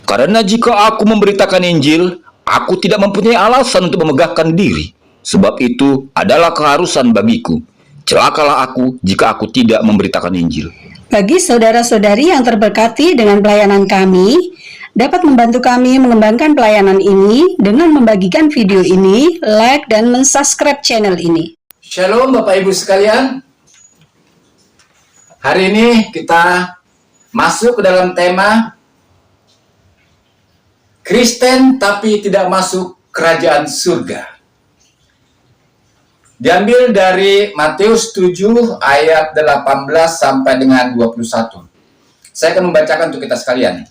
Karena jika aku memberitakan Injil, aku tidak mempunyai alasan untuk memegahkan diri. Sebab itu adalah keharusan bagiku. Celakalah aku jika aku tidak memberitakan Injil. Bagi saudara-saudari yang terberkati dengan pelayanan kami, dapat membantu kami mengembangkan pelayanan ini dengan membagikan video ini, like, dan mensubscribe channel ini. Shalom Bapak Ibu sekalian. Hari ini kita masuk ke dalam tema Kristen tapi tidak masuk kerajaan surga. Diambil dari Matius 7 ayat 18 sampai dengan 21. Saya akan membacakan untuk kita sekalian.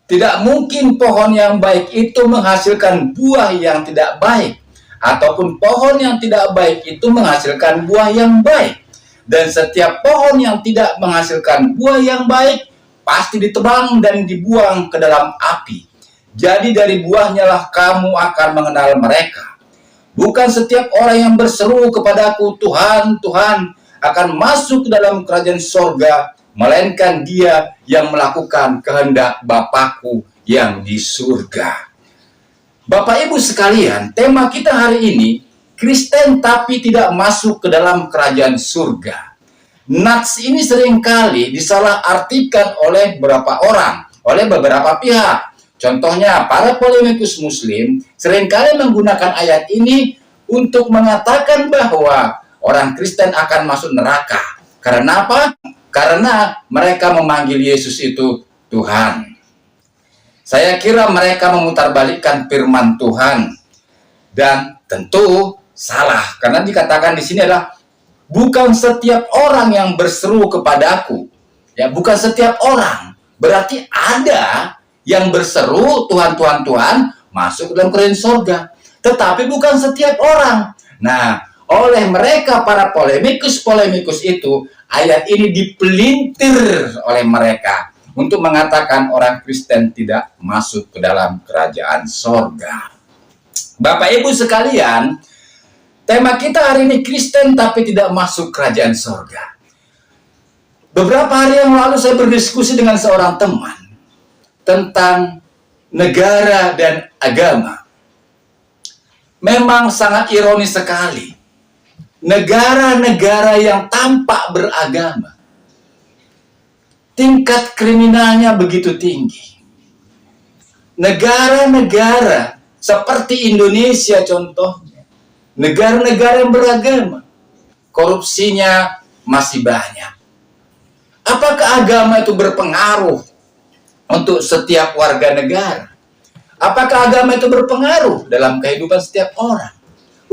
Tidak mungkin pohon yang baik itu menghasilkan buah yang tidak baik, ataupun pohon yang tidak baik itu menghasilkan buah yang baik. Dan setiap pohon yang tidak menghasilkan buah yang baik pasti ditebang dan dibuang ke dalam api. Jadi dari buahnya lah kamu akan mengenal mereka. Bukan setiap orang yang berseru kepadaku, Tuhan, Tuhan, akan masuk ke dalam kerajaan sorga, melainkan dia yang melakukan kehendak Bapakku yang di surga. Bapak Ibu sekalian, tema kita hari ini, Kristen tapi tidak masuk ke dalam kerajaan surga. Nats ini seringkali disalahartikan oleh beberapa orang, oleh beberapa pihak. Contohnya, para polemikus muslim seringkali menggunakan ayat ini untuk mengatakan bahwa orang Kristen akan masuk neraka. Karena apa? Karena mereka memanggil Yesus itu Tuhan. Saya kira mereka memutarbalikkan firman Tuhan. Dan tentu salah. Karena dikatakan di sini adalah bukan setiap orang yang berseru kepadaku. Ya, bukan setiap orang. Berarti ada yang berseru Tuhan, Tuhan, Tuhan masuk dalam kerajaan sorga. Tetapi bukan setiap orang. Nah, oleh mereka para polemikus itu, ayat ini dipelintir oleh mereka untuk mengatakan orang Kristen tidak masuk ke dalam kerajaan sorga. Bapak Ibu sekalian, tema kita hari ini Kristen tapi tidak masuk kerajaan sorga. Beberapa hari yang lalu saya berdiskusi dengan seorang teman tentang negara dan agama. Memang sangat ironis sekali. Negara-negara yang tampak beragama, tingkat kriminalnya begitu tinggi. Negara-negara seperti Indonesia contohnya, negara-negara yang beragama, korupsinya masih banyak. Apakah agama itu berpengaruh untuk setiap warga negara? Apakah agama itu berpengaruh dalam kehidupan setiap orang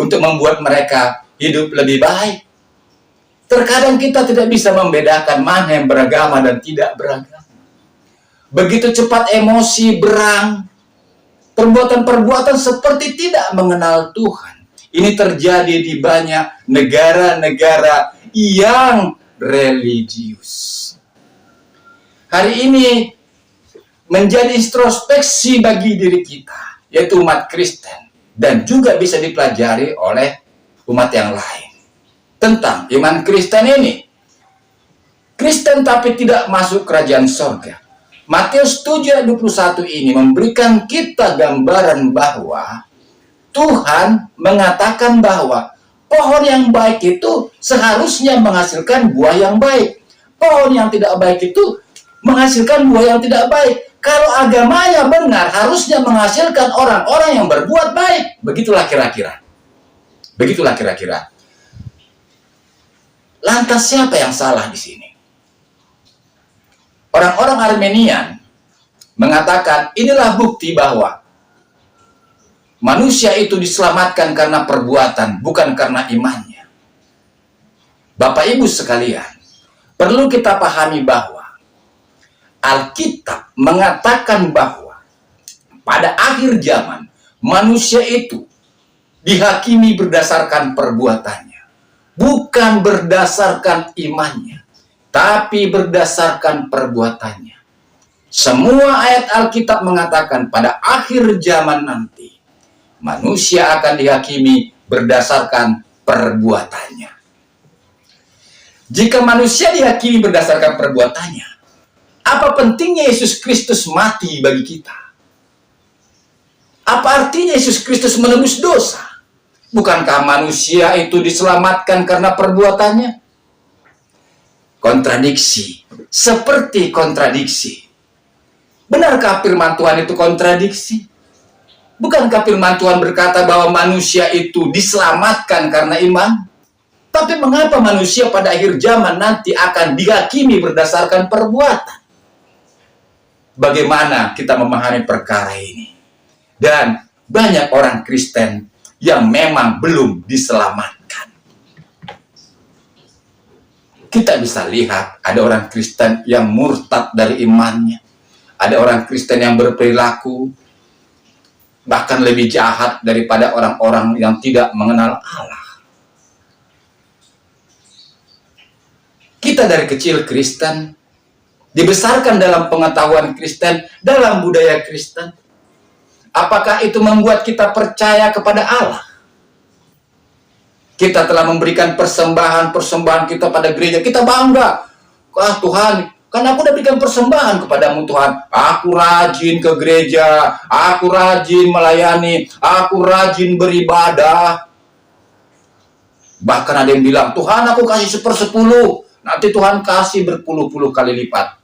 untuk membuat mereka hidup lebih baik? Terkadang kita tidak bisa membedakan mana yang beragama dan tidak beragama. Begitu cepat emosi berang, perbuatan-perbuatan seperti tidak mengenal Tuhan. Ini terjadi di banyak negara-negara yang religius. Hari ini menjadi introspeksi bagi diri kita, yaitu umat Kristen, dan juga bisa dipelajari oleh umat yang lain. Tentang iman Kristen ini. Kristen tapi tidak masuk kerajaan sorga. Matius 7:21 ini memberikan kita gambaran bahwa Tuhan mengatakan bahwa pohon yang baik itu seharusnya menghasilkan buah yang baik. Pohon yang tidak baik itu menghasilkan buah yang tidak baik. Kalau agamanya benar, harusnya menghasilkan orang-orang yang berbuat baik. Begitulah kira-kira. Begitulah kira-kira. Lantas siapa yang salah di sini? Orang-orang Armenian mengatakan inilah bukti bahwa manusia itu diselamatkan karena perbuatan, bukan karena imannya. Bapak Ibu sekalian, perlu kita pahami bahwa Alkitab mengatakan bahwa pada akhir zaman manusia itu dihakimi berdasarkan perbuatannya, bukan berdasarkan imannya, tapi berdasarkan perbuatannya. Semua ayat Alkitab mengatakan pada akhir zaman nanti manusia akan dihakimi berdasarkan perbuatannya. Jika manusia dihakimi berdasarkan perbuatannya, Apa pentingnya Yesus Kristus mati bagi kita? Apa artinya Yesus Kristus menebus dosa? Bukankah manusia itu diselamatkan karena perbuatannya? Kontradiksi, seperti kontradiksi. Benarkah firman Tuhan itu kontradiksi? Bukankah firman Tuhan berkata bahwa manusia itu diselamatkan karena iman? Tapi mengapa manusia pada akhir zaman nanti akan dihakimi berdasarkan perbuatan? Bagaimana kita memahami perkara ini? Dan banyak orang Kristen yang memang belum diselamatkan. Kita bisa lihat ada orang Kristen yang murtad dari imannya. Ada orang Kristen yang berperilaku bahkan lebih jahat daripada orang-orang yang tidak mengenal Allah. Kita dari kecil Kristen, dibesarkan dalam pengetahuan Kristen, dalam budaya Kristen. Apakah itu membuat kita percaya kepada Allah? Kita telah memberikan persembahan kita pada gereja. Kita bangga. Wah Tuhan, kan aku udah berikan persembahan kepadamu Tuhan. Aku rajin ke gereja, aku rajin melayani, aku rajin beribadah. Bahkan ada yang bilang, Tuhan aku kasih 1/10. Nanti Tuhan kasih berpuluh-puluh kali lipat.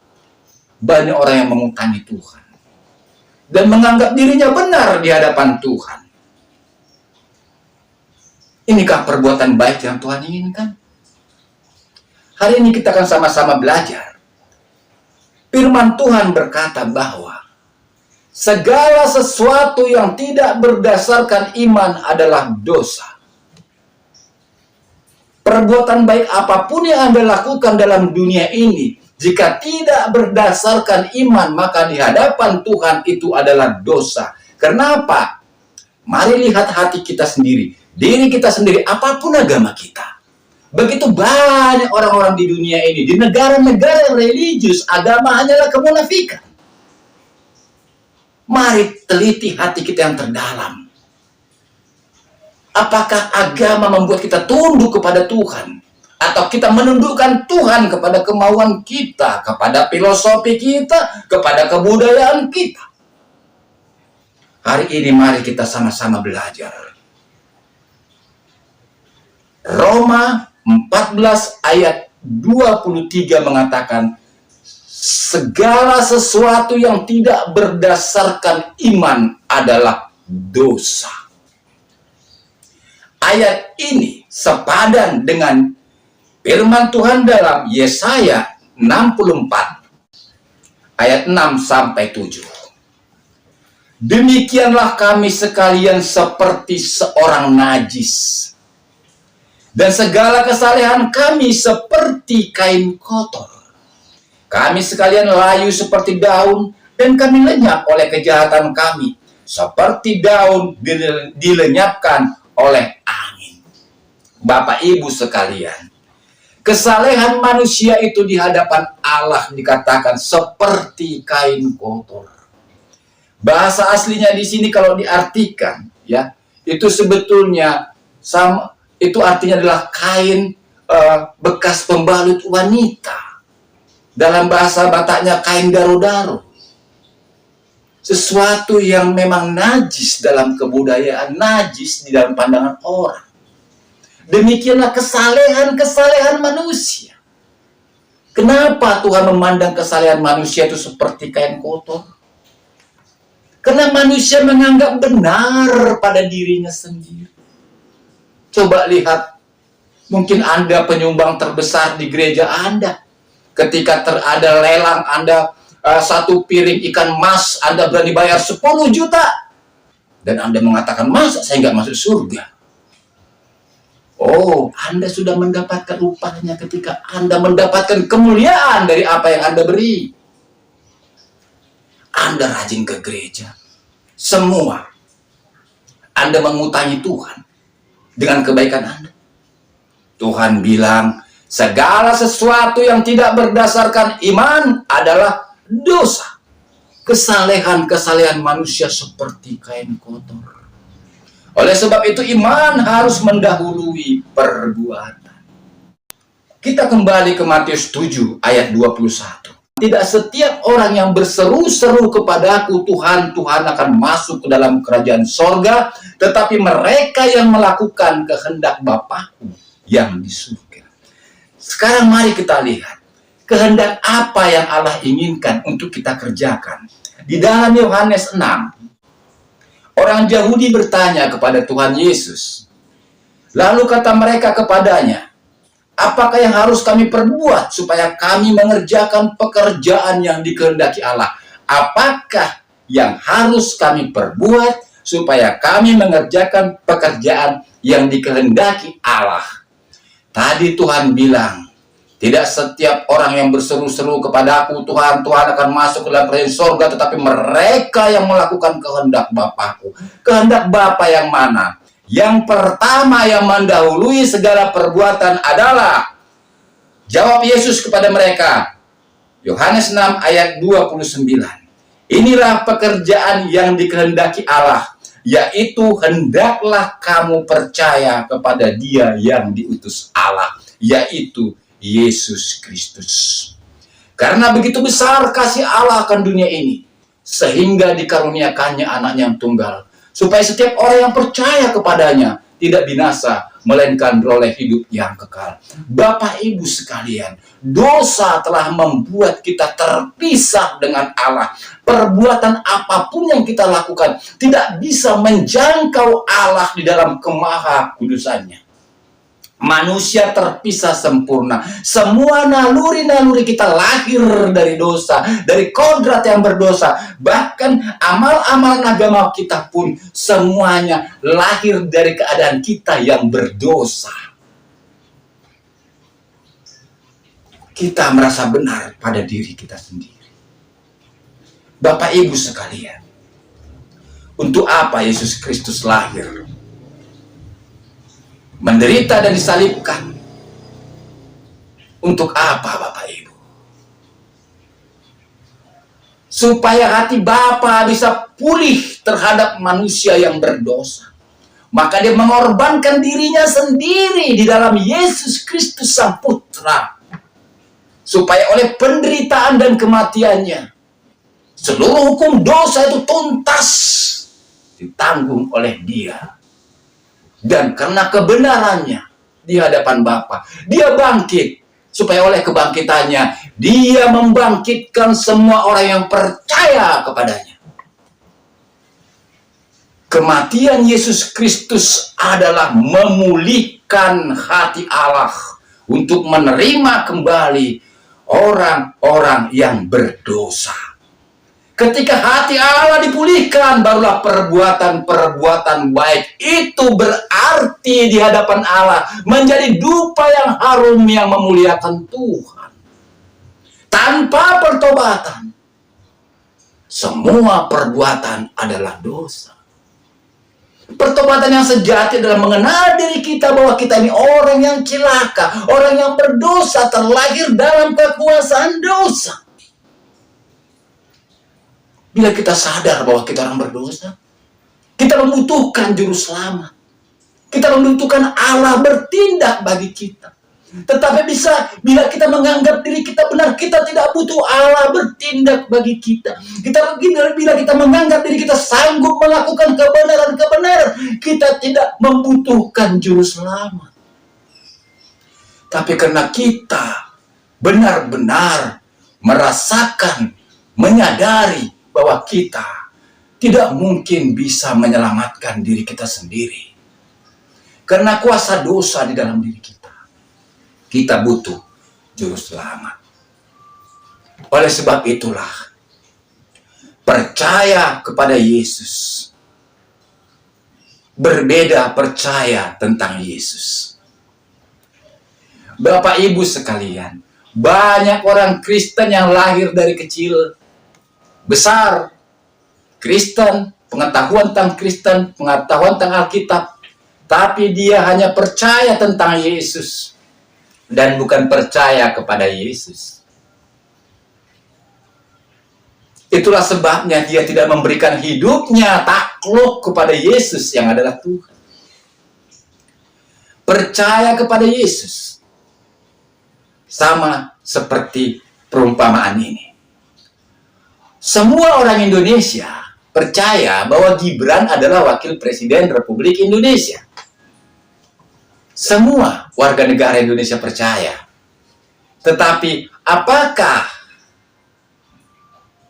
Banyak orang yang mengutangi Tuhan dan menganggap dirinya benar di hadapan Tuhan. Inikah perbuatan baik yang Tuhan inginkan? Hari ini kita akan sama-sama belajar. Firman Tuhan berkata bahwa segala sesuatu yang tidak berdasarkan iman adalah dosa. Perbuatan baik apapun yang Anda lakukan dalam dunia ini, jika tidak berdasarkan iman, maka di hadapan Tuhan itu adalah dosa. Kenapa? Mari lihat hati kita sendiri, diri kita sendiri, apapun agama kita. Begitu banyak orang-orang di dunia ini, di negara-negara religius, agama hanyalah kemunafikan. Mari teliti hati kita yang terdalam. Apakah agama membuat kita tunduk kepada Tuhan? Atau kita menundukkan Tuhan kepada kemauan kita, kepada filosofi kita, kepada kebudayaan kita? Hari ini mari kita sama-sama belajar. Roma 14 ayat 23 mengatakan, segala sesuatu yang tidak berdasarkan iman adalah dosa. Ayat ini sepadan dengan firman Tuhan dalam Yesaya 64 ayat 6 sampai 7. Demikianlah kami sekalian seperti seorang najis, dan segala kesalehan kami seperti kain kotor. Kami sekalian layu seperti daun, dan kami lenyap oleh kejahatan kami, seperti daun dilenyapkan oleh angin. Bapak Ibu sekalian, kesalehan manusia itu di hadapan Allah dikatakan seperti kain kotor. Bahasa aslinya di sini kalau diartikan, ya, itu sebetulnya sama, itu artinya adalah kain bekas pembalut wanita. Dalam bahasa Bataknya kain daro-daro. Sesuatu yang memang najis dalam kebudayaan, najis di dalam pandangan orang. Demikianlah kesalehan manusia. Kenapa Tuhan memandang kesalehan manusia itu seperti kain kotor? Karena manusia menganggap benar pada dirinya sendiri. Coba lihat, mungkin Anda penyumbang terbesar di gereja Anda. Ketika ada lelang Anda, satu piring ikan mas, Anda berani bayar 10 juta. Dan Anda mengatakan, masa saya nggak masuk surga? Oh, Anda sudah mendapatkan upahnya ketika Anda mendapatkan kemuliaan dari apa yang Anda beri. Anda rajin ke gereja. Semua. Anda mengutangi Tuhan dengan kebaikan Anda. Tuhan bilang, segala sesuatu yang tidak berdasarkan iman adalah dosa. Kesalehan manusia seperti kain kotor. Oleh sebab itu iman harus mendahului perbuatan. Kita kembali ke Matius 7 ayat 21. tidak setiap orang yang berseru-seru kepadaku, Tuhan, Tuhan akan masuk ke dalam kerajaan sorga, tetapi mereka yang melakukan kehendak Bapa-Ku yang di surga. Sekarang mari kita lihat, kehendak apa yang Allah inginkan untuk kita kerjakan. Di dalam Yohanes 6, orang Yahudi bertanya kepada Tuhan Yesus. Lalu kata mereka kepadanya, apakah yang harus kami perbuat supaya kami mengerjakan pekerjaan yang dikehendaki Allah? Apakah yang harus kami perbuat supaya kami mengerjakan pekerjaan yang dikehendaki Allah? Tadi Tuhan bilang, tidak setiap orang yang berseru-seru kepadaku, Tuhan, Tuhan akan masuk ke dalam kerajaan sorga, tetapi mereka yang melakukan kehendak Bapa-Ku. Kehendak Bapa yang mana? Yang pertama yang mendahului segala perbuatan adalah, jawab Yesus kepada mereka, Yohanes 6 ayat 29. Inilah pekerjaan yang dikehendaki Allah, yaitu hendaklah kamu percaya kepada Dia yang diutus Allah, yaitu Yesus Kristus. Karena begitu besar kasih Allah akan dunia ini, sehingga dikaruniakannya anaknya yang tunggal, supaya setiap orang yang percaya kepadanya tidak binasa, melainkan beroleh hidup yang kekal. Bapak Ibu sekalian, dosa telah membuat kita terpisah dengan Allah. Perbuatan apapun yang kita lakukan tidak bisa menjangkau Allah di dalam kemaha kudusannya. Manusia terpisah sempurna. Semua naluri-naluri kita lahir dari dosa, dari kodrat yang berdosa. Bahkan amal-amal agama kita pun semuanya lahir dari keadaan kita yang berdosa. Kita merasa benar pada diri kita sendiri. Bapak Ibu sekalian, untuk apa Yesus Kristus lahir? Menderita dan disalibkan. Untuk apa Bapak Ibu? Supaya hati Bapa bisa pulih terhadap manusia yang berdosa. Maka Dia mengorbankan dirinya sendiri di dalam Yesus Kristus Sang Putra. Supaya oleh penderitaan dan kematiannya, seluruh hukum dosa itu tuntas ditanggung oleh Dia. Dan karena kebenarannya di hadapan Bapa, Dia bangkit, supaya oleh kebangkitannya Dia membangkitkan semua orang yang percaya kepadanya. Kematian Yesus Kristus adalah memulihkan hati Allah untuk menerima kembali orang-orang yang berdosa. Ketika hati Allah dipulihkan, barulah perbuatan-perbuatan baik itu berarti di hadapan Allah, menjadi dupa yang harum yang memuliakan Tuhan. Tanpa pertobatan, semua perbuatan adalah dosa. Pertobatan yang sejati adalah mengenal diri kita bahwa kita ini orang yang celaka, orang yang berdosa, terlahir dalam kekuasaan dosa. Bila kita sadar bahwa kita orang berdosa, kita membutuhkan juru selamat. Kita membutuhkan Allah bertindak bagi kita. Tetapi bila kita menganggap diri kita benar, kita tidak butuh Allah bertindak bagi kita. Bila kita menganggap diri kita sanggup melakukan kebenaran-kebenaran, kita tidak membutuhkan juru selamat. Tapi karena kita benar-benar merasakan, menyadari bahwa kita tidak mungkin bisa menyelamatkan diri kita sendiri. Karena kuasa dosa di dalam diri kita. Kita butuh juru selamat. Oleh sebab itulah, percaya kepada Yesus berbeda percaya tentang Yesus. Bapak Ibu sekalian, banyak orang Kristen yang lahir dari kecil, besar Kristen, pengetahuan tentang Kristen, pengetahuan tentang Alkitab, tapi dia hanya percaya tentang Yesus dan bukan percaya kepada Yesus. Itulah sebabnya dia tidak memberikan hidupnya takluk kepada Yesus yang adalah Tuhan. Percaya kepada Yesus sama seperti perumpamaan ini. Semua orang Indonesia percaya bahwa Gibran adalah wakil presiden Republik Indonesia. Semua warga negara Indonesia percaya. Tetapi apakah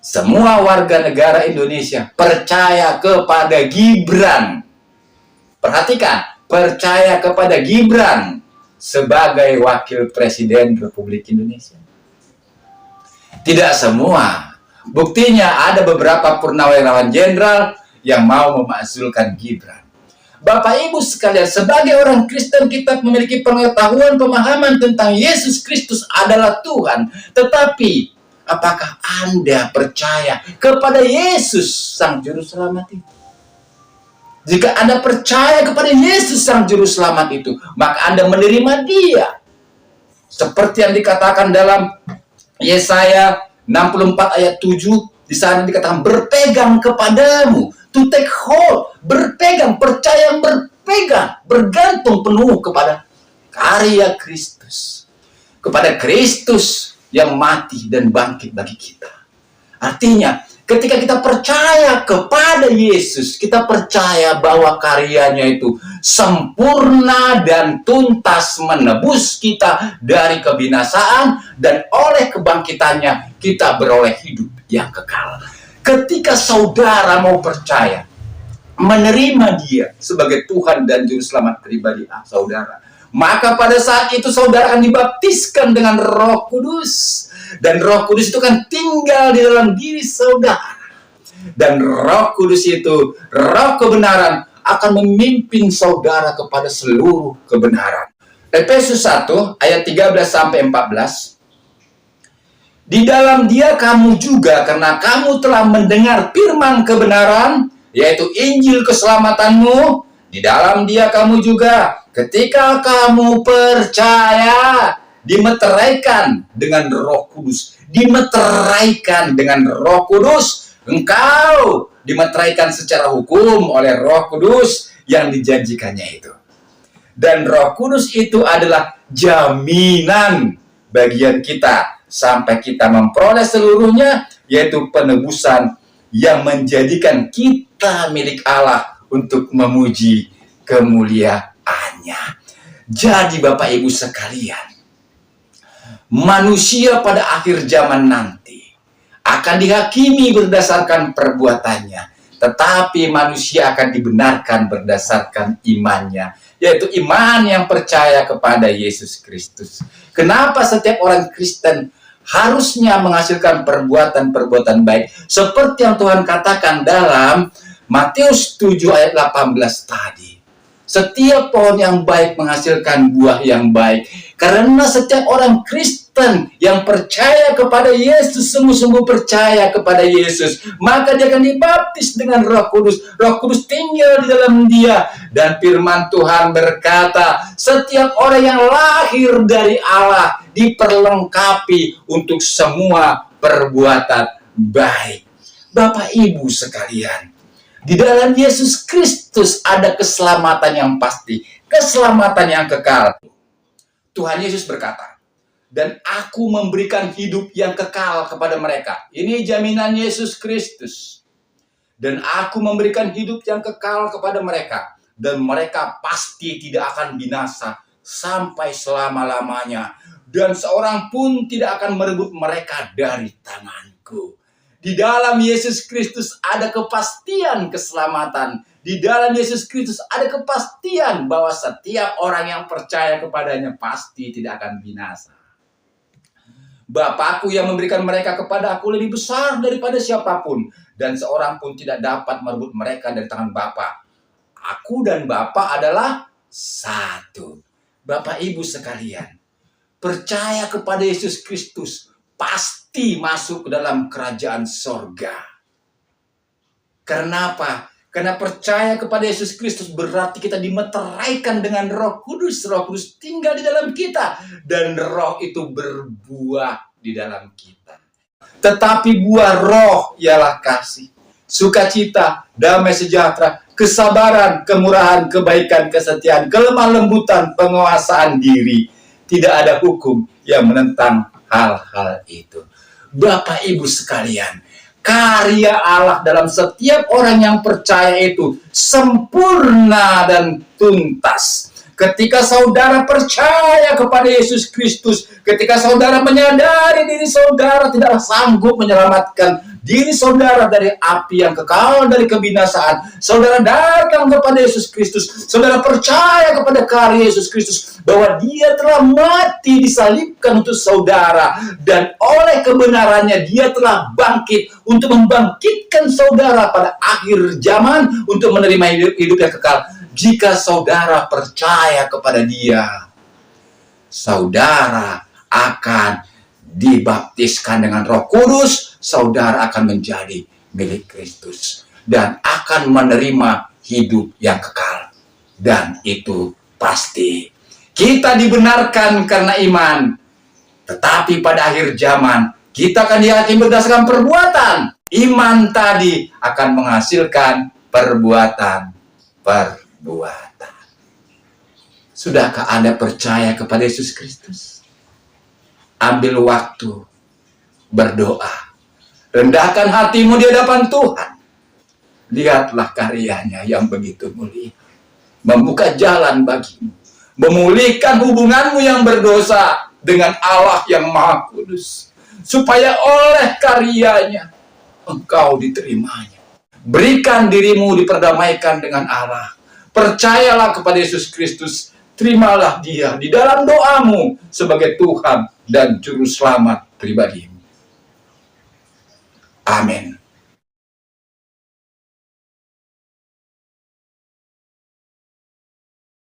semua warga negara Indonesia percaya kepada Gibran? Perhatikan, percaya kepada Gibran sebagai wakil presiden Republik Indonesia. Tidak semua. Buktinya ada beberapa purnawirawan jenderal yang mau memakzulkan Gibran. Bapak Ibu sekalian, sebagai orang Kristen kita memiliki pengetahuan pemahaman tentang Yesus Kristus adalah Tuhan. Tetapi apakah Anda percaya kepada Yesus Sang Juru Selamat itu? Jika Anda percaya kepada Yesus Sang Juru Selamat itu, maka Anda menerima Dia. Seperti yang dikatakan dalam Yesaya 64 ayat 7, di sana dikatakan berpegang kepadamu, to take hold, berpegang, percaya, berpegang, bergantung penuh kepada karya Kristus, kepada Kristus yang mati dan bangkit bagi kita. Artinya, ketika kita percaya kepada Yesus, kita percaya bahwa karyanya itu sempurna dan tuntas menebus kita dari kebinasaan, dan oleh kebangkitannya kita beroleh hidup yang kekal. Ketika saudara mau percaya, menerima Dia sebagai Tuhan dan Juru Selamat pribadi saudara, maka pada saat itu saudara akan dibaptiskan dengan Roh Kudus. Dan Roh Kudus itu kan tinggal di dalam diri saudara. Dan Roh Kudus itu, Roh kebenaran, akan memimpin saudara kepada seluruh kebenaran. Efesus 1 ayat 13-14. Di dalam Dia kamu juga, karena kamu telah mendengar firman kebenaran, yaitu Injil keselamatanmu, di dalam Dia kamu juga, ketika kamu percaya, dimeteraikan dengan Roh Kudus. Dimeteraikan dengan Roh Kudus. Engkau dimeteraikan secara hukum oleh Roh Kudus yang dijanjikannya itu. Dan Roh Kudus itu adalah jaminan bagian kita sampai kita memperoleh seluruhnya, yaitu penebusan yang menjadikan kita milik Allah untuk memuji kemuliaannya. Jadi Bapak Ibu sekalian, manusia pada akhir zaman nanti akan dihakimi berdasarkan perbuatannya, tetapi manusia akan dibenarkan berdasarkan imannya, yaitu iman yang percaya kepada Yesus Kristus. Kenapa setiap orang Kristen harusnya menghasilkan perbuatan-perbuatan baik seperti yang Tuhan katakan dalam Matius 7 ayat 18 tadi? Setiap pohon yang baik menghasilkan buah yang baik. Karena setiap orang Kristen yang percaya kepada Yesus, sungguh-sungguh percaya kepada Yesus, maka dia akan dibaptis dengan Roh Kudus. Roh Kudus tinggal di dalam dia. Dan firman Tuhan berkata, setiap orang yang lahir dari Allah diperlengkapi untuk semua perbuatan baik. Bapak Ibu sekalian, di dalam Yesus Kristus ada keselamatan yang pasti, keselamatan yang kekal. Tuhan Yesus berkata, dan aku memberikan hidup yang kekal kepada mereka. Ini jaminan Yesus Kristus. Dan aku memberikan hidup yang kekal kepada mereka. Dan mereka pasti tidak akan binasa sampai selama-lamanya. Dan seorang pun tidak akan merebut mereka dari tanganku. Di dalam Yesus Kristus ada kepastian keselamatan. Di dalam Yesus Kristus ada kepastian bahwa setiap orang yang percaya kepadanya pasti tidak akan binasa. Bapakku yang memberikan mereka kepada aku lebih besar daripada siapapun, dan seorang pun tidak dapat merebut mereka dari tangan Bapa. Aku dan Bapa adalah satu. Bapak Ibu sekalian, percaya kepada Yesus Kristus pasti masuk ke dalam kerajaan sorga. Kenapa? Karena percaya kepada Yesus Kristus berarti kita dimeteraikan dengan Roh Kudus. Roh Kudus tinggal di dalam kita. Dan Roh itu berbuah di dalam kita. Tetapi buah Roh ialah kasih, sukacita, damai sejahtera, kesabaran, kemurahan, kebaikan, kesetiaan, kelemah lembutan, penguasaan diri. Tidak ada hukum yang menentang hal-hal itu. Bapak Ibu sekalian, karya Allah dalam setiap orang yang percaya itu sempurna dan tuntas. Ketika saudara percaya kepada Yesus Kristus, ketika saudara menyadari diri saudara tidak sanggup menyelamatkan diri saudara dari api yang kekal, dari kebinasaan, saudara datang kepada Yesus Kristus, saudara percaya kepada karya Yesus Kristus, bahwa Dia telah mati disalibkan untuk saudara, dan oleh kebenarannya Dia telah bangkit untuk membangkitkan saudara pada akhir zaman untuk menerima hidup yang kekal. Jika saudara percaya kepada Dia, saudara akan dibaptiskan dengan Roh Kudus, saudara akan menjadi milik Kristus dan akan menerima hidup yang kekal. Dan itu pasti. Kita dibenarkan karena iman, tetapi pada akhir zaman kita akan dihakimi berdasarkan perbuatan. Iman tadi akan menghasilkan perbuatan. Sudahkah Anda percaya kepada Yesus Kristus? Ambil waktu berdoa, rendahkan hatimu di hadapan Tuhan. Lihatlah karyanya yang begitu mulia, membuka jalan bagimu, memulihkan hubunganmu yang berdosa dengan Allah yang Maha Kudus, supaya oleh karyanya engkau diterimanya. Berikan dirimu diperdamaikan dengan Allah. Percayalah kepada Yesus Kristus. Terimalah Dia di dalam doamu sebagai Tuhan dan Juru Selamat pribadimu. Amin.